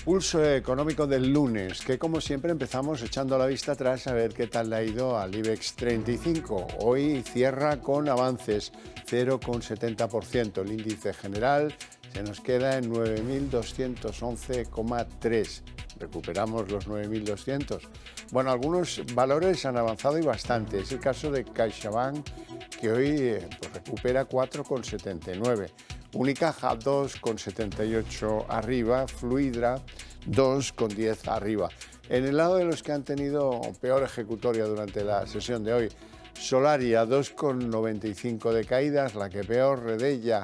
Pulso económico del lunes, que como siempre empezamos echando la vista atrás a ver qué tal le ha ido al IBEX 35. Hoy cierra con avances 0,70%. El índice general se nos queda en 9.211,3. Recuperamos los 9.200. Bueno, algunos valores han avanzado y bastante. Es el caso de CaixaBank, que hoy recupera 4,79. Unicaja 2,78 arriba, Fluidra 2,10 arriba. En el lado de los que han tenido peor ejecutoria durante la sesión de hoy, Solaria 2,95 de caídas, la que peor, Redella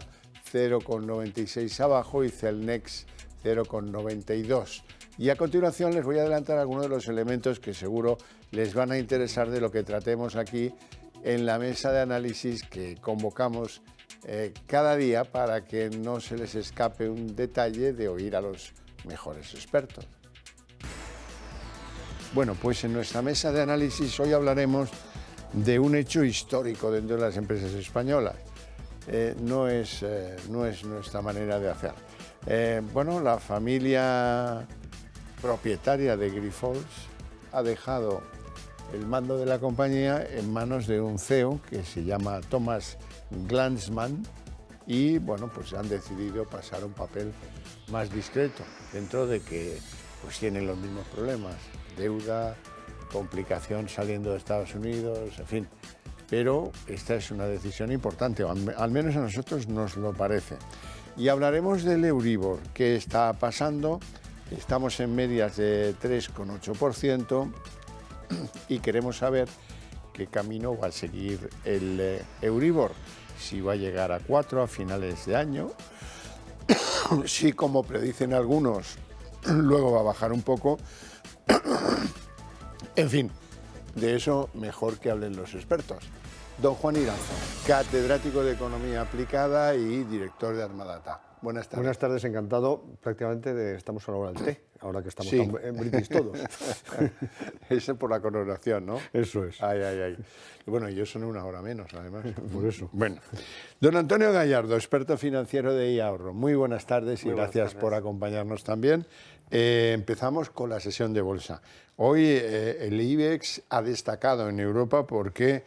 0,96 abajo y Celnex 0,92. Y a continuación les voy a adelantar algunos de los elementos que seguro les van a interesar de lo que tratemos aquí en la mesa de análisis que convocamos cada día para que no se les escape un detalle de oír a los mejores expertos. Bueno, pues en nuestra mesa de análisis hoy hablaremos de un hecho histórico dentro de las empresas españolas. No es nuestra manera de hacer. Bueno, la familia propietaria de Grifols ha dejado el mando de la compañía en manos de un CEO que se llama Thomas Glanzmann y bueno, pues han decidido pasar a un papel más discreto, dentro de que pues tienen los mismos problemas, deuda, complicación saliendo de Estados Unidos, en fin. Pero esta es una decisión importante, o al menos a nosotros nos lo parece. Y hablaremos del Euribor, qué está pasando. Estamos en medias de 3,8% y queremos saber qué camino va a seguir el Euribor, si va a llegar a 4 a finales de año, si como predicen algunos, luego va a bajar un poco. En fin, de eso mejor que hablen los expertos. Don Juan Iranzo, catedrático de Economía Aplicada y director de Armadata. Buenas tardes. Buenas tardes, encantado. Prácticamente estamos a la hora del té, ahora que estamos en brindis todos. Eso por la coronación, ¿no? Eso es. Ay, ay, ay. Y bueno, yo son una hora menos, además. Por eso. Bueno, don Antonio Gallardo, experto financiero de iAhorro. Muy buenas tardes y gracias por acompañarnos también. Empezamos con la sesión de bolsa. Hoy el IBEX ha destacado en Europa porque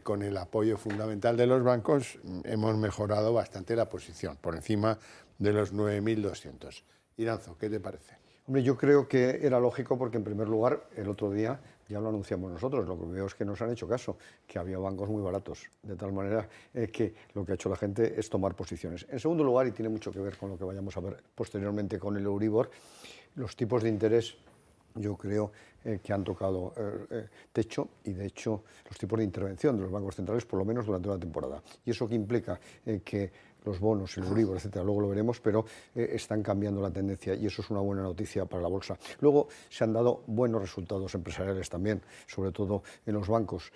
con el apoyo fundamental de los bancos hemos mejorado bastante la posición, por encima de los 9.200. Iranzo, ¿qué te parece? Hombre, yo creo que era lógico porque, en primer lugar, el otro día ya lo anunciamos nosotros. Lo que veo es que nos han hecho caso, que había bancos muy baratos, de tal manera que lo que ha hecho la gente es tomar posiciones. En segundo lugar, y tiene mucho que ver con lo que vayamos a ver posteriormente con el Euribor, los tipos de interés yo creo que han tocado techo y, de hecho, los tipos de intervención de los bancos centrales, por lo menos durante una temporada. ¿Y eso qué implica? Que los bonos, el Euribor, etcétera, luego lo veremos, pero están cambiando la tendencia y eso es una buena noticia para la bolsa. Luego se han dado buenos resultados empresariales también, sobre todo en los bancos,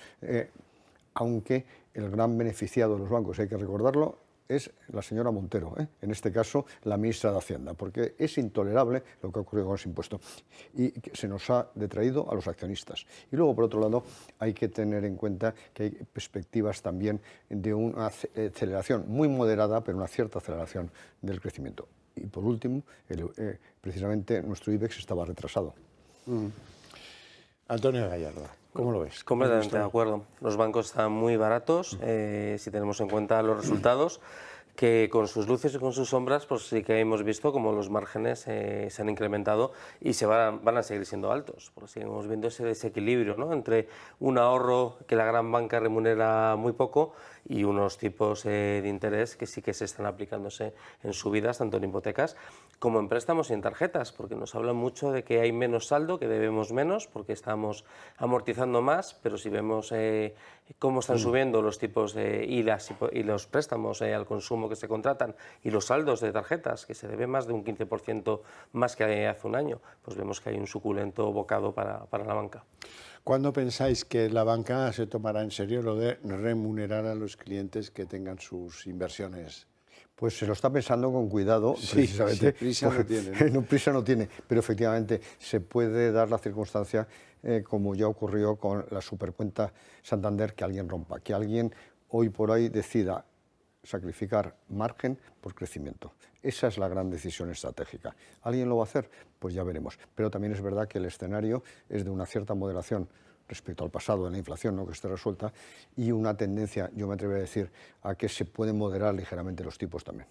aunque el gran beneficiado de los bancos, hay que recordarlo, es la señora Montero, en este caso la ministra de Hacienda, porque es intolerable lo que ha ocurrido con ese impuesto y que se nos ha detraído a los accionistas. Y luego, por otro lado, hay que tener en cuenta que hay perspectivas también de una aceleración muy moderada, pero una cierta aceleración del crecimiento. Y por último, precisamente nuestro IBEX estaba retrasado. Antonio Gallardo, ¿cómo lo ves? Completamente de acuerdo. Los bancos están muy baratos, si tenemos en cuenta los resultados, que con sus luces y con sus sombras, pues sí que hemos visto como los márgenes se han incrementado y van a seguir siendo altos, porque seguimos viendo ese desequilibrio, ¿no?, entre un ahorro que la gran banca remunera muy poco y unos tipos de interés que sí que se están aplicándose en subidas, tanto en hipotecas como en préstamos y en tarjetas, porque nos hablan mucho de que hay menos saldo, que debemos menos, porque estamos amortizando más, pero si vemos cómo están subiendo los tipos y los préstamos al consumo que se contratan y los saldos de tarjetas, que se debe más de un 15% más que hace un año, pues vemos que hay un suculento bocado para la banca. ¿Cuándo pensáis que la banca se tomará en serio lo de remunerar a los clientes que tengan sus inversiones? Pues se lo está pensando con cuidado, precisamente. Sí, prisa no tiene, ¿no? Prisa no tiene, pero efectivamente se puede dar la circunstancia, como ya ocurrió con la supercuenta Santander, que alguien rompa, que alguien hoy por hoy decida sacrificar margen por crecimiento. Esa es la gran decisión estratégica. ¿Alguien lo va a hacer? Pues ya veremos. Pero también es verdad que el escenario es de una cierta moderación respecto al pasado de la inflación, ¿no?, que esté resuelta, y una tendencia, yo me atrevería a decir, a que se pueden moderar ligeramente los tipos también.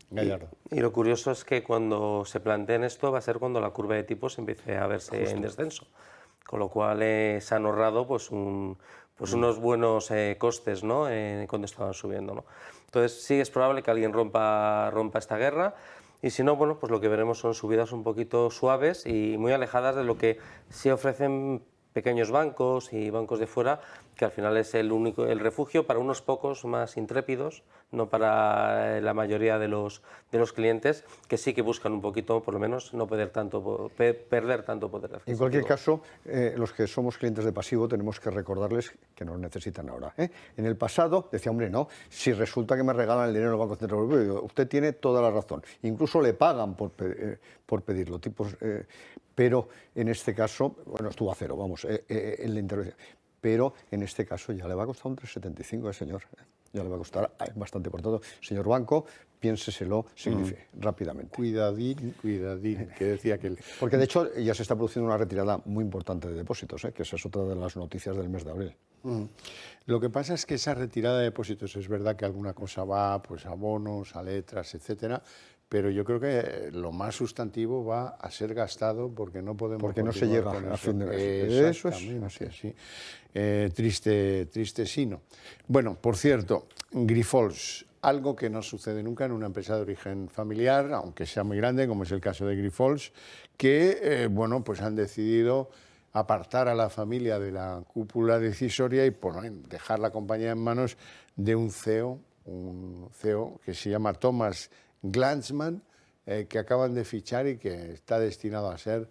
Gallardo. Y lo curioso es que cuando se planteen esto va a ser cuando la curva de tipos empiece a verse en descenso, con lo cual se han ahorrado pues unos buenos costes, ¿no?, cuando estaban subiendo, ¿no? Entonces sí es probable que alguien rompa esta guerra, y si no, bueno, pues lo que veremos son subidas un poquito suaves y muy alejadas de lo que sí ofrecen pequeños bancos y bancos de fuera, que al final es el refugio para unos pocos más intrépidos, no para la mayoría de los clientes, que sí que buscan un poquito, por lo menos, no perder tanto poder adquisitivo. En cualquier caso, los que somos clientes de pasivo tenemos que recordarles que nos necesitan ahora, ¿eh? En el pasado decía, hombre, no, si resulta que me regalan el dinero del Banco Central Europeo, usted tiene toda la razón, incluso le pagan por pedirlo, pero en este caso, bueno, estuvo a cero, vamos, en la intervención, pero en este caso ya le va a costar un 3,75, señor, ya le va a costar bastante. Por tanto, señor banco, piénseselo rápidamente. Cuidadín, que decía que... Porque de hecho ya se está produciendo una retirada muy importante de depósitos, que esa es otra de las noticias del mes de abril. Lo que pasa es que esa retirada de depósitos, es verdad que alguna cosa va pues, a bonos, a letras, etcétera, pero yo creo que lo más sustantivo va a ser gastado porque no podemos... Porque no se llega a fin de mes. Eso es así. Sí. Triste sino. Bueno, por cierto, Grifols, algo que no sucede nunca en una empresa de origen familiar, aunque sea muy grande, como es el caso de Grifols, que bueno, pues han decidido apartar a la familia de la cúpula decisoria y dejar la compañía en manos de un CEO que se llama Thomas Glanzmann, que acaban de fichar y que está destinado a ser,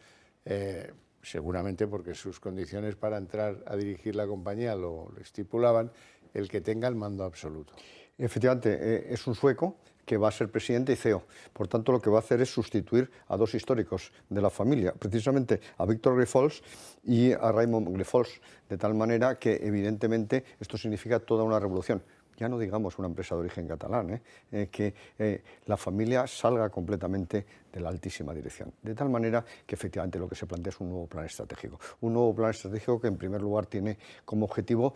seguramente porque sus condiciones para entrar a dirigir la compañía lo estipulaban, el que tenga el mando absoluto. Efectivamente, es un sueco que va a ser presidente y CEO. Por tanto, lo que va a hacer es sustituir a dos históricos de la familia, precisamente a Víctor Grifols y a Raymond Grifols, de tal manera que, evidentemente, esto significa toda una revolución. Ya no digamos una empresa de origen catalán, que la familia salga completamente de la altísima dirección. De tal manera que efectivamente lo que se plantea es un nuevo plan estratégico. Un nuevo plan estratégico que en primer lugar tiene como objetivo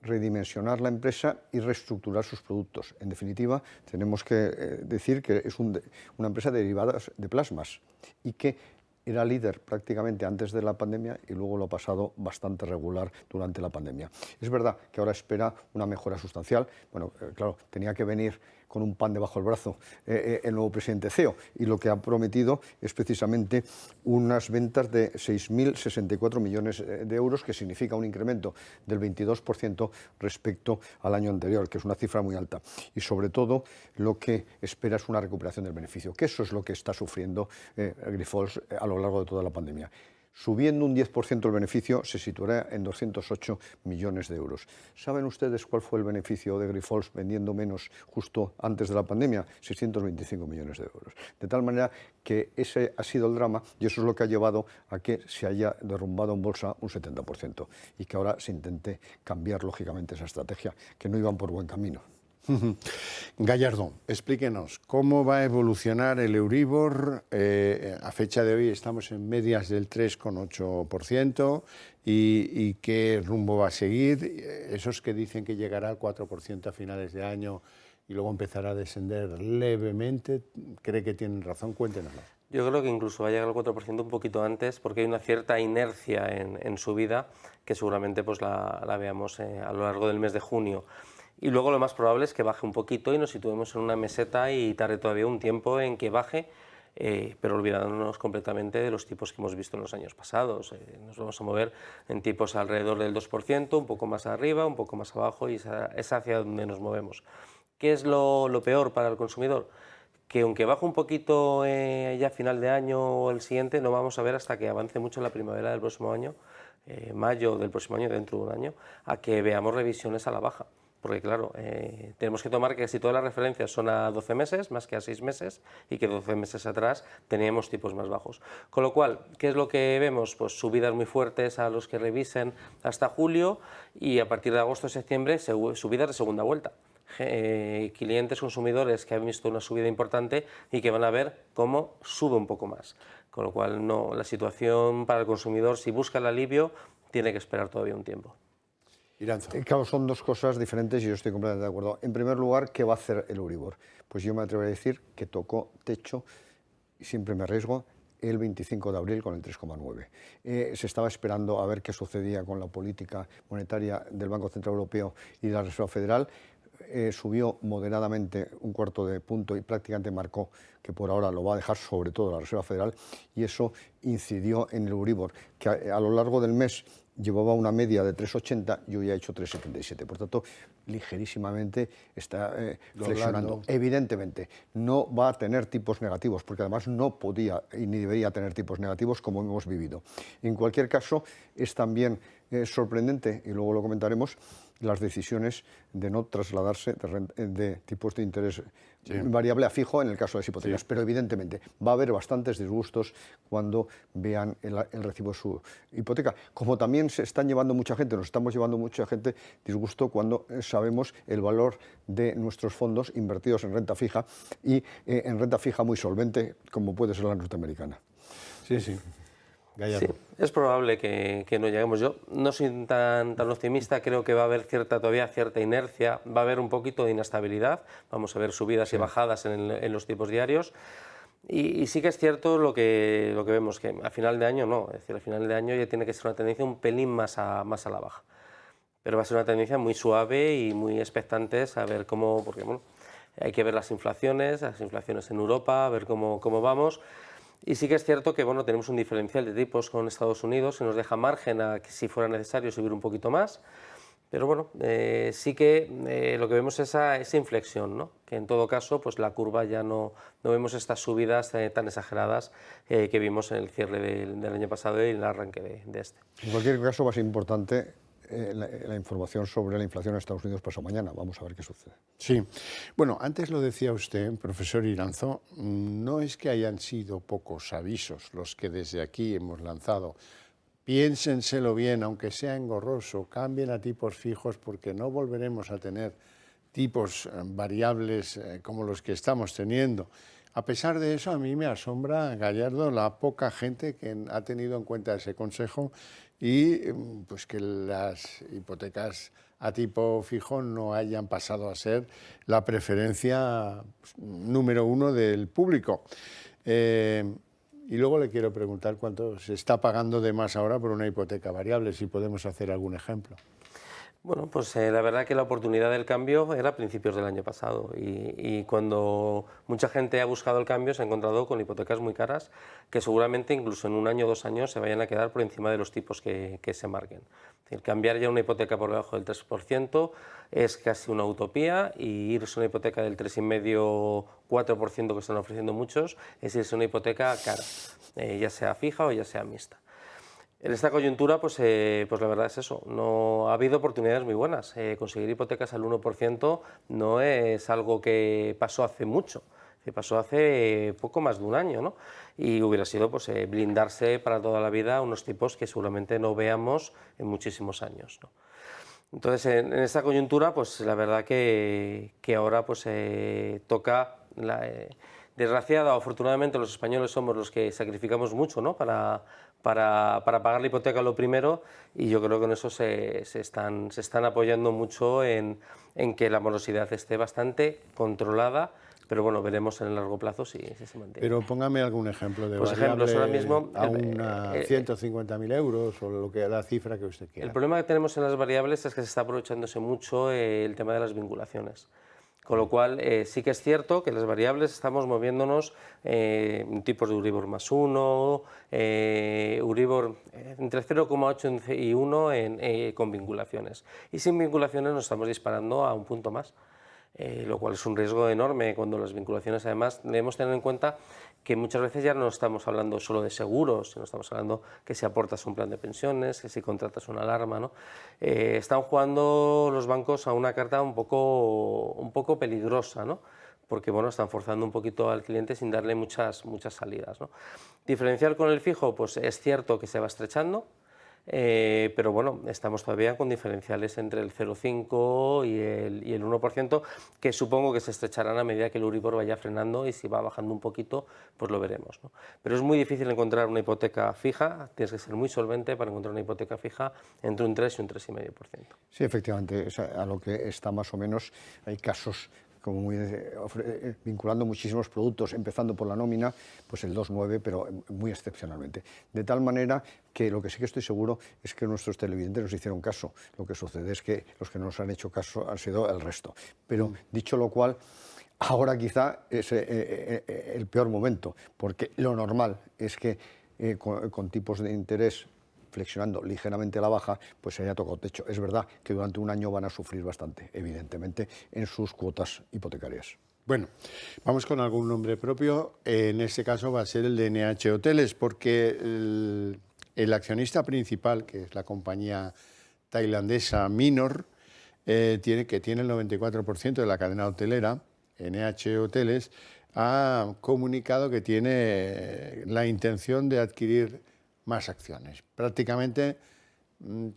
redimensionar la empresa y reestructurar sus productos. En definitiva, tenemos que decir que es una empresa de derivadas de plasmas y que era líder prácticamente antes de la pandemia y luego lo ha pasado bastante regular durante la pandemia. Es verdad que ahora espera una mejora sustancial. Bueno, claro, tenía que venir con un pan debajo del brazo el nuevo presidente CEO, y lo que ha prometido es precisamente unas ventas de 6.064 millones de euros, que significa un incremento del 22% respecto al año anterior, que es una cifra muy alta. Y sobre todo lo que espera es una recuperación del beneficio, que eso es lo que está sufriendo Grifols a lo largo de toda la pandemia. Subiendo un 10% el beneficio, se situará en 208 millones de euros. ¿Saben ustedes cuál fue el beneficio de Grifols vendiendo menos justo antes de la pandemia? 625 millones de euros. De tal manera que ese ha sido el drama, y eso es lo que ha llevado a que se haya derrumbado en bolsa un 70% y que ahora se intente cambiar lógicamente esa estrategia, que no iban por buen camino. Gallardo, explíquenos, ¿cómo va a evolucionar el Euribor? A fecha de hoy estamos en medias del 3,8% y qué rumbo va a seguir. Esos que dicen que llegará al 4% a finales de año y luego empezará a descender levemente, ¿cree que tienen razón? Cuéntenoslo. Yo creo que incluso va a llegar al 4% un poquito antes, porque hay una cierta inercia en su vida que seguramente pues la veamos a lo largo del mes de junio. Y luego lo más probable es que baje un poquito y nos situemos en una meseta y tarde todavía un tiempo en que baje, pero olvidándonos completamente de los tipos que hemos visto en los años pasados. Nos vamos a mover en tipos alrededor del 2%, un poco más arriba, un poco más abajo, y es hacia donde nos movemos. ¿Qué es lo peor para el consumidor? Que aunque baje un poquito ya a final de año o el siguiente, no vamos a ver hasta que avance mucho en la primavera del próximo año, mayo del próximo año, dentro de un año, a que veamos revisiones a la baja. Porque claro, tenemos que tomar que casi todas las referencias son a 12 meses, más que a 6 meses, y que 12 meses atrás teníamos tipos más bajos. Con lo cual, ¿qué es lo que vemos? Pues subidas muy fuertes a los que revisen hasta julio, y a partir de agosto-septiembre subidas de segunda vuelta. clientes, consumidores que han visto una subida importante y que van a ver cómo sube un poco más. Con lo cual, no, la situación para el consumidor, si busca el alivio, tiene que esperar todavía un tiempo. Iranzo. Claro, son dos cosas diferentes y yo estoy completamente de acuerdo. En primer lugar, ¿qué va a hacer el Euribor? Pues yo me atrevo a decir que tocó techo, y siempre me arriesgo, el 25 de abril con el 3,9. Se estaba esperando a ver qué sucedía con la política monetaria del Banco Central Europeo y de la Reserva Federal. Subió moderadamente un cuarto de punto y prácticamente marcó que por ahora lo va a dejar sobre todo la Reserva Federal, y eso incidió en el Euribor, que a lo largo del mes llevaba una media de 3,80 y hoy ha hecho 3,77. Por tanto, ligerísimamente está flexionando. Evidentemente, no va a tener tipos negativos, porque además no podía y ni debería tener tipos negativos como hemos vivido. En cualquier caso, es también sorprendente, y luego lo comentaremos, las decisiones de no trasladarse de tipos de interés variable a fijo en el caso de las hipotecas. Pero evidentemente va a haber bastantes disgustos cuando vean el recibo de su hipoteca. Como también se están llevando mucha gente, nos estamos llevando mucha gente disgusto cuando sabemos el valor de nuestros fondos invertidos en renta fija y en renta fija muy solvente, como puede ser la norteamericana. Sí, sí. Sí, es probable que no lleguemos. Yo no soy tan optimista, creo que va a haber todavía cierta inercia, va a haber un poquito de inestabilidad, vamos a ver subidas y bajadas en los tipos diarios. Y sí que es cierto lo que vemos, que a final de año no, es decir, a final de año ya tiene que ser una tendencia un pelín más a la baja. Pero va a ser una tendencia muy suave y muy expectante a ver cómo, porque bueno, hay que ver las inflaciones en Europa, a ver cómo vamos. Y sí que es cierto que bueno, tenemos un diferencial de tipos con Estados Unidos que nos deja margen a que si fuera necesario subir un poquito más, pero bueno, sí que lo que vemos es esa inflexión, ¿no? Que en todo caso pues la curva ya no vemos estas subidas tan exageradas que vimos en el cierre del año pasado y en el arranque de este. En cualquier caso va a ser importante la información sobre la inflación en Estados Unidos pasado mañana. Vamos a ver qué sucede. Sí. Bueno, antes lo decía usted, profesor Iranzo, no es que hayan sido pocos avisos los que desde aquí hemos lanzado. Piénsenselo bien, aunque sea engorroso, cambien a tipos fijos porque no volveremos a tener tipos variables como los que estamos teniendo. A pesar de eso, a mí me asombra, Gallardo, la poca gente que ha tenido en cuenta ese consejo y pues que las hipotecas a tipo fijo no hayan pasado a ser la preferencia número uno del público. Y luego le quiero preguntar cuánto se está pagando de más ahora por una hipoteca variable, si podemos hacer algún ejemplo. Bueno, pues la verdad que la oportunidad del cambio era a principios del año pasado y cuando mucha gente ha buscado el cambio se ha encontrado con hipotecas muy caras que seguramente incluso en un año o 2 años se vayan a quedar por encima de los tipos que se marquen. Es decir, cambiar ya una hipoteca por debajo del 3% es casi una utopía y irse a una hipoteca del 3,5-4% que están ofreciendo muchos es irse a una hipoteca cara, ya sea fija o ya sea mixta. En esta coyuntura, pues la verdad es eso, no ha habido oportunidades muy buenas. Conseguir hipotecas al 1% no es algo que pasó hace mucho, que pasó hace poco más de un año, ¿no? Y hubiera sido pues, blindarse para toda la vida unos tipos que seguramente no veamos en muchísimos años, ¿no? Entonces, en esta coyuntura, pues la verdad que ahora pues, toca... desgraciada o afortunadamente los españoles somos los que sacrificamos mucho, ¿no? para pagar la hipoteca lo primero, y yo creo que en eso se están apoyando mucho en que la morosidad esté bastante controlada, pero bueno, veremos en el largo plazo si se mantiene. Pero póngame algún ejemplo de pues variable ahora mismo, a 150.000 euros o lo que la cifra que usted quiera. El problema que tenemos en las variables es que se está aprovechándose mucho el tema de las vinculaciones. Con lo cual, sí que es cierto que las variables estamos moviéndonos en tipos de Euribor más 1, Euribor entre 0,8 y 1 con vinculaciones. Y sin vinculaciones nos estamos disparando a un punto más, lo cual es un riesgo enorme cuando las vinculaciones, además, debemos tener en cuenta que muchas veces ya no estamos hablando solo de seguros, sino estamos hablando que si aportas un plan de pensiones, que si contratas una alarma, ¿no? Están jugando los bancos a una carta un poco peligrosa, ¿no? Porque bueno, están forzando un poquito al cliente sin darle muchas salidas, ¿no? Diferencial con el fijo, pues es cierto que se va estrechando. pero bueno, estamos todavía con diferenciales entre el 0,5 y el 1%, que supongo que se estrecharán a medida que el Euribor vaya frenando, y si va bajando un poquito, pues lo veremos, ¿no? Pero es muy difícil encontrar una hipoteca fija, tienes que ser muy solvente para encontrar una hipoteca fija entre un 3 y un 3,5%. Sí, efectivamente, a lo que está más o menos, hay casos como vinculando muchísimos productos, empezando por la nómina, pues el 2,9, pero muy excepcionalmente. De tal manera que lo que sí que estoy seguro es que nuestros televidentes nos hicieron caso. Lo que sucede es que los que no nos han hecho caso han sido el resto. Pero dicho lo cual, ahora quizá es el peor momento, porque lo normal es que con tipos de interés flexionando ligeramente a la baja, pues se haya tocado techo. Es verdad que durante un año van a sufrir bastante, evidentemente, en sus cuotas hipotecarias. Bueno, vamos con algún nombre propio. En este caso va a ser el de NH Hoteles, porque el accionista principal, que es la compañía tailandesa Minor, que tiene el 94% de la cadena hotelera, NH Hoteles, ha comunicado que tiene la intención de adquirir más acciones. Prácticamente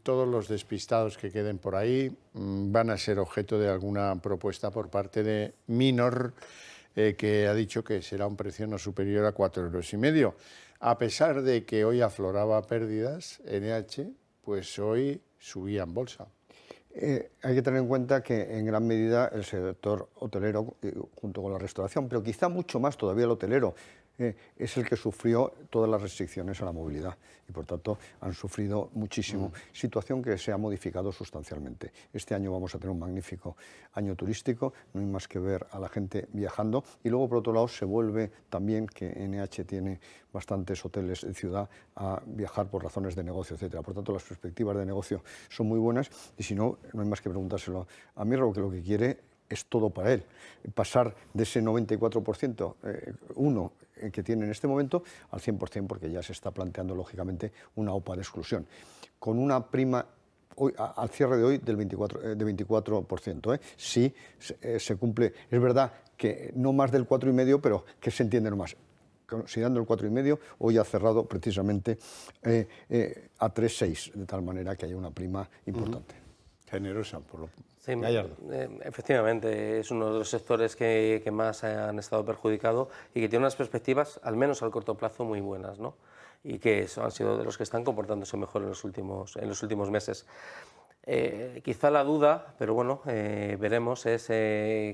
todos los despistados que queden por ahí van a ser objeto de alguna propuesta por parte de Minor, que ha dicho que será un precio no superior a 4,5 euros. A pesar de que hoy afloraba pérdidas, NH, pues hoy subía en bolsa. Hay que tener en cuenta que en gran medida el sector hotelero, junto con la restauración, pero quizá mucho más todavía el hotelero, es el que sufrió todas las restricciones a la movilidad y por tanto han sufrido muchísimo, situación que se ha modificado sustancialmente. Este año vamos a tener un magnífico año turístico, no hay más que ver a la gente viajando, y luego por otro lado se vuelve también, que NH tiene bastantes hoteles de ciudad, a viajar por razones de negocio, etcétera. Por tanto, las perspectivas de negocio son muy buenas, y si no, no hay más que preguntárselo a Mirro, que lo que quiere es todo para él. Pasar de ese 94%, que tiene en este momento, al 100%, porque ya se está planteando, lógicamente, una OPA de exclusión. Con una prima hoy, al cierre de hoy de 24%. Sí, se cumple. Es verdad que no más del 4,5%, pero que se entiende nomás. Considerando el 4,5, hoy ha cerrado precisamente a 3,6, de tal manera que haya una prima importante. Generosa, por lo Sí, Gallardo. Efectivamente, es uno de los sectores que más han estado perjudicados y que tiene unas perspectivas, al menos al corto plazo, muy buenas, ¿no? Y que han sido de los que están comportándose mejor en los últimos meses. Quizá la duda, pero bueno, veremos, es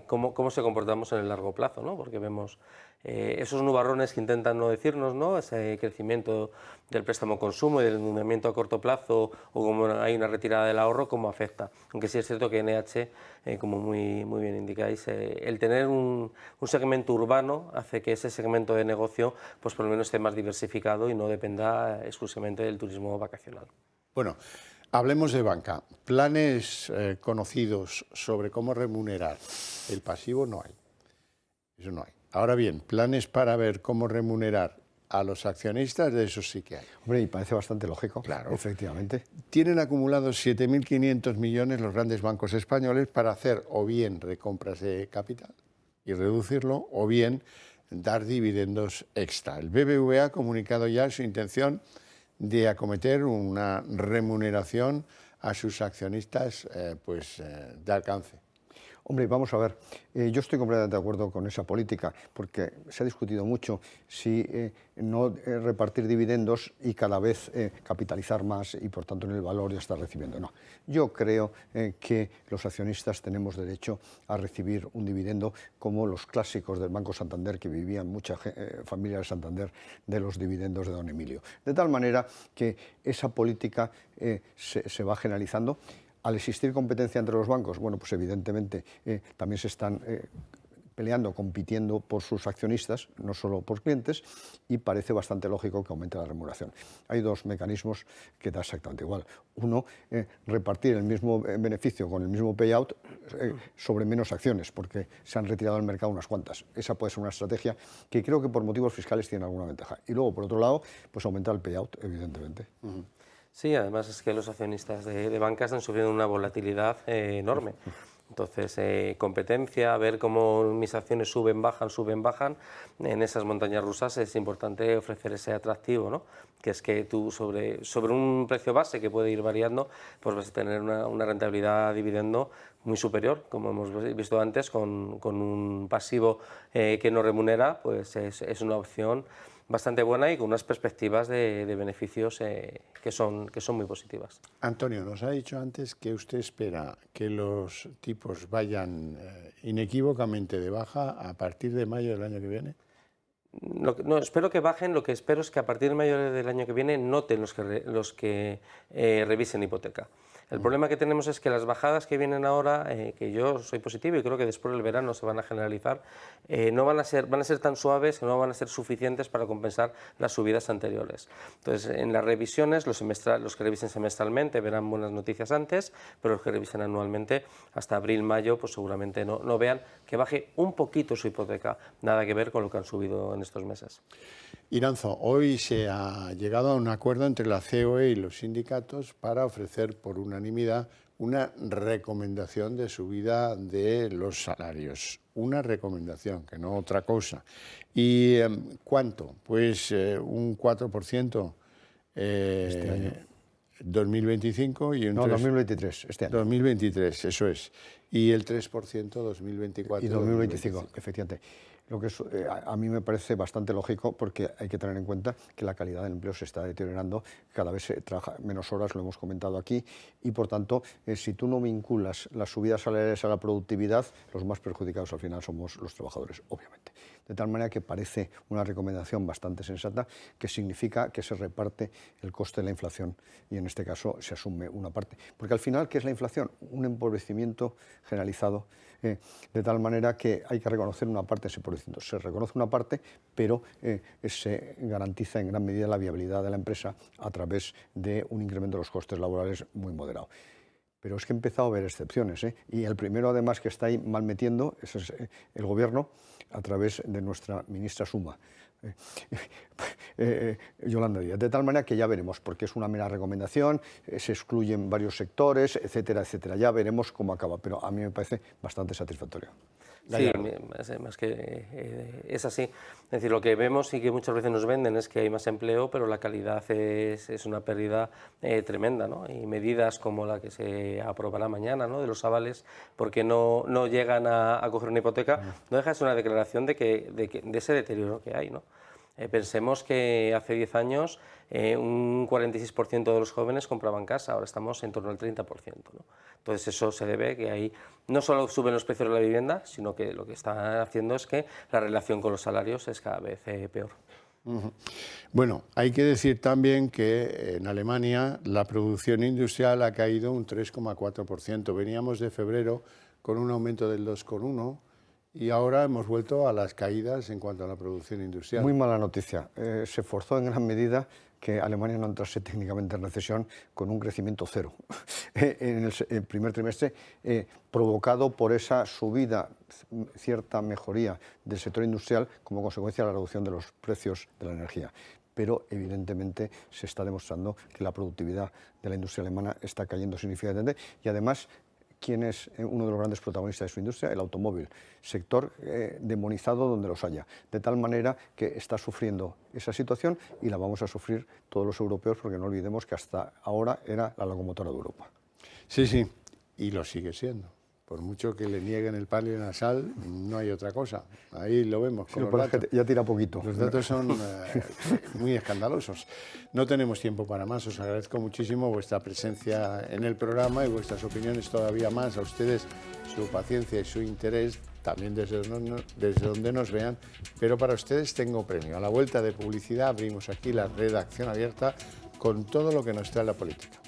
cómo se comportamos en el largo plazo, ¿no? Porque vemos esos nubarrones que intentan no decirnos, ¿no? Ese crecimiento del préstamo consumo y del endeudamiento a corto plazo, o como hay una retirada del ahorro, cómo afecta. Aunque sí es cierto que NH, como muy bien indicáis, el tener un segmento urbano hace que ese segmento de negocio, pues por lo menos esté más diversificado y no dependa exclusivamente del turismo vacacional. Bueno, hablemos de banca. Planes conocidos sobre cómo remunerar el pasivo no hay. Eso no hay. Ahora bien, planes para ver cómo remunerar a los accionistas, de eso sí que hay. Hombre, y parece bastante lógico, claro. Efectivamente. Tienen acumulados 7.500 millones los grandes bancos españoles para hacer o bien recompras de capital y reducirlo, o bien dar dividendos extra. El BBVA ha comunicado ya su intención de acometer una remuneración a sus accionistas de alcance. Hombre, vamos a ver, yo estoy completamente de acuerdo con esa política, porque se ha discutido mucho si no repartir dividendos y cada vez capitalizar más y por tanto en el valor ya estar recibiendo. No, yo creo que los accionistas tenemos derecho a recibir un dividendo como los clásicos del Banco Santander, que vivían mucha familia de Santander de los dividendos de don Emilio. De tal manera que esa política se va generalizando. Al existir competencia entre los bancos, bueno, pues evidentemente también se están peleando, compitiendo por sus accionistas, no solo por clientes, y parece bastante lógico que aumente la remuneración. Hay dos mecanismos que da exactamente igual. Uno, repartir el mismo beneficio con el mismo payout sobre menos acciones, porque se han retirado del mercado unas cuantas. Esa puede ser una estrategia que creo que por motivos fiscales tiene alguna ventaja. Y luego, por otro lado, pues aumentar el payout, evidentemente. Sí, además es que los accionistas de banca están sufriendo una volatilidad enorme. Entonces, competencia, ver cómo mis acciones suben, bajan, en esas montañas rusas es importante ofrecer ese atractivo, ¿no? Que es que tú sobre un precio base que puede ir variando, pues vas a tener una rentabilidad dividendo muy superior, como hemos visto antes, con un pasivo que no remunera, pues es una opción bastante buena y con unas perspectivas de beneficios que son muy positivas. Antonio, nos ha dicho antes que usted espera que los tipos vayan inequívocamente de baja a partir de mayo del año que viene. No, espero que bajen, lo que espero es que a partir de mayo del año que viene noten los que revisen hipoteca. El problema que tenemos es que las bajadas que vienen ahora, que yo soy positivo y creo que después del verano se van a generalizar, van a ser tan suaves que no van a ser suficientes para compensar las subidas anteriores. Entonces, en las revisiones, los que revisen semestralmente verán buenas noticias antes, pero los que revisen anualmente, hasta abril, mayo, pues seguramente no vean que baje un poquito su hipoteca, nada que ver con lo que han subido en estos meses. Iranzo, hoy se ha llegado a un acuerdo entre la COE y los sindicatos para ofrecer por unanimidad una recomendación de subida de los salarios. Una recomendación, que no otra cosa. ¿Y cuánto? Pues un 4% este año. 2025 y un 2023, este año. 2023, eso es. Y el 3% 2024. Y 2025, efectivamente. Lo que a mí me parece bastante lógico porque hay que tener en cuenta que la calidad del empleo se está deteriorando, cada vez se trabaja menos horas, lo hemos comentado aquí, y por tanto, si tú no vinculas las subidas salariales a la productividad, los más perjudicados al final somos los trabajadores, obviamente. De tal manera que parece una recomendación bastante sensata, que significa que se reparte el coste de la inflación y en este caso se asume una parte. Porque al final, ¿qué es la inflación? Un empobrecimiento generalizado, de tal manera que hay que reconocer una parte de ese empobrecimiento. Se reconoce una parte, pero se garantiza en gran medida la viabilidad de la empresa a través de un incremento de los costes laborales muy moderado. Pero es que he empezado a ver excepciones, y el primero además que está ahí mal metiendo es el Gobierno a través de nuestra ministra Suma, Yolanda Díaz, de tal manera que ya veremos, porque es una mera recomendación, se excluyen varios sectores, etcétera, etcétera. Ya veremos cómo acaba, pero a mí me parece bastante satisfactorio. Sí, más que es así. Es decir, lo que vemos y que muchas veces nos venden es que hay más empleo, pero la calidad es una pérdida tremenda, ¿no? Y medidas como la que se aprobará mañana, ¿no?, de los avales, porque no llegan a coger una hipoteca, no deja de ser una declaración de ese deterioro que hay, ¿no? Pensemos que hace 10 años un 46% de los jóvenes compraban casa, ahora estamos en torno al 30%, ¿no? Entonces eso se debe a que ahí no solo suben los precios de la vivienda, sino que lo que está haciendo es que la relación con los salarios es cada vez peor. Bueno, hay que decir también que en Alemania la producción industrial ha caído un 3,4%. Veníamos de febrero con un aumento del 2,1%. Y ahora hemos vuelto a las caídas en cuanto a la producción industrial. Muy mala noticia. Se forzó en gran medida que Alemania no entrase técnicamente en recesión con un crecimiento cero en el primer trimestre, provocado por esa subida, cierta mejoría del sector industrial como consecuencia de la reducción de los precios de la energía. Pero evidentemente se está demostrando que la productividad de la industria alemana está cayendo significativamente y además, ¿quién es uno de los grandes protagonistas de su industria? El automóvil, sector demonizado donde los haya, de tal manera que está sufriendo esa situación y la vamos a sufrir todos los europeos porque no olvidemos que hasta ahora era la locomotora de Europa. Sí, sí, y lo sigue siendo. Por mucho que le nieguen el palo y la sal, no hay otra cosa. Ahí lo vemos. Con los datos. Ya tira poquito. Los datos son muy escandalosos. No tenemos tiempo para más. Os agradezco muchísimo vuestra presencia en el programa y vuestras opiniones todavía más. A ustedes su paciencia y su interés, también desde donde nos vean. Pero para ustedes tengo premio. A la vuelta de publicidad abrimos aquí la redacción abierta con todo lo que nos trae la política.